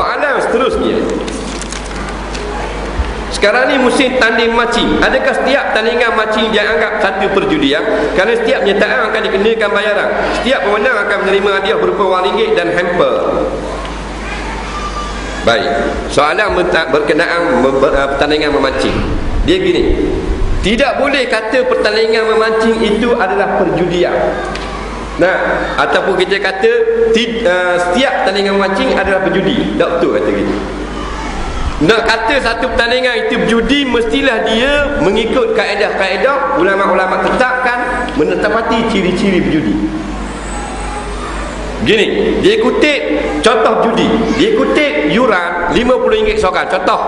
Soalan seterusnya, sekarang ni musim tanding macing. Adakah setiap tandingan macing dianggap satu perjudian? Kerana setiap penyertaan akan dikenakan bayaran. Setiap pemenang akan menerima hadiah berupa RM1 dan hamper. Baik, soalan berkenaan pertandingan memancing. Dia gini, tidak boleh kata pertandingan memancing itu adalah perjudian. Nah, ataupun kita kata setiap pertandingan memancing adalah berjudi. Tak betul kata gitu. Nak kata satu pertandingan itu berjudi, mestilah dia mengikut kaedah-kaedah ulama-ulama tetapkan, menetapati ciri-ciri berjudi. Gini, dia kutip contoh judi. Dia kutip yuran RM50 seorang. Contoh.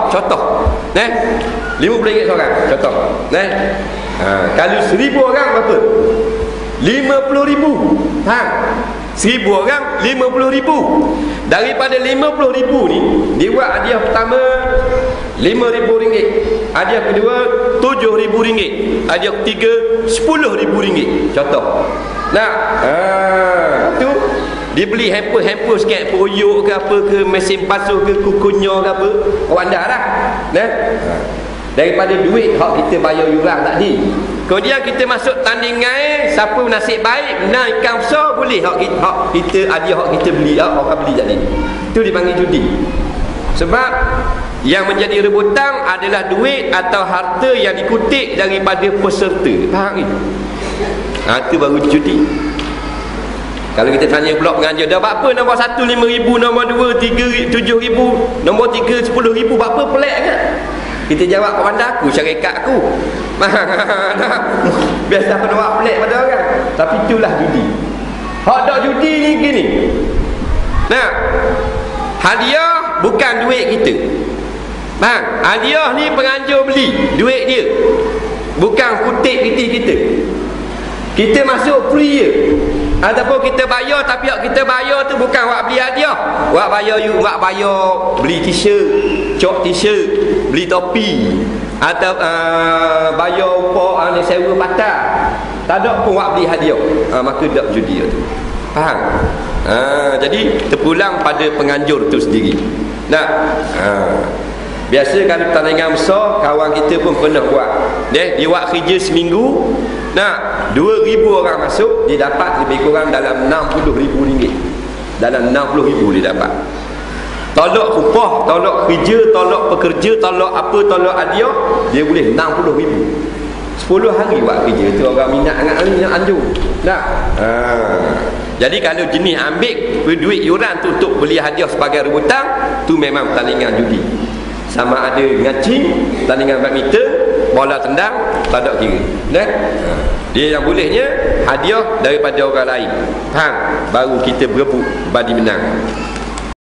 RM50 seorang. Contoh. Kalau 1,000 orang berapa? RM50,000. 1,000 orang RM50,000. Daripada RM50,000 ni, dia buat hadiah pertama RM5,000, hadiah kedua RM7,000, hadiah ketiga RM10,000. Contoh. Tu dia beli hamper sikit, poyok ke apa ke, mesin basuh ke, kukunya ke apa, orang dah lah. Daripada duit hak kita bayar yuran tadi. Kemudian kita masuk tandingan, siapa nasib baik menang ikan besar, boleh hak kita hadiah hak kita beli, orang beli tadi. Itu dipanggil judi. Sebab yang menjadi rebutan adalah duit atau harta yang dikutip daripada peserta. Faham ni? Itu baru judi. Kalau kita tanya pula pengajar, dah berapa nombor 1 RM5,000, nombor 2 RM7,000, nombor 3 RM10,000, berapa pelik kan? Kita jawab kepada aku, syarikat aku. Biasa penawar pelik pada orang. Tapi itulah judi. Hak dak judi ni gini. Hadiah bukan duit kita. Hadiah ni penganjur beli, duit dia. Bukan kutip kita. Kita masuk free je. Ataupun kita bayar, tapi kita bayar tu bukan buat beli hadiah. Buat bayar beli t-shirt, cok t-shirt, beli topi, atau bayar upah sewa patah. Tak ada pun buat beli hadiah. Maka tak judi tu. Faham? Jadi terpulang pada penganjur tu sendiri. Biasa kalau pertandingan besar, kawan kita pun pernah buat. Dia buat kerja seminggu. 2,000 orang masuk, dia dapat lebih kurang dalam RM60,000. Dalam RM60,000 dia dapat. Tolak upah, tolak kerja, tolak pekerja, tolak apa, tolak hadiah, dia boleh RM60,000. 10 hari buat kerja tu, orang minat anjur. Jadi kalau jenis ambil duit yuran tu untuk beli hadiah sebagai rebutan, tu memang pertandingan judi. Sama ada ngacing, pertandingan badminton, bola tendang, tak ada kira. Dia yang bolehnya hadiah daripada orang lain. Baru kita berebut bagi menang.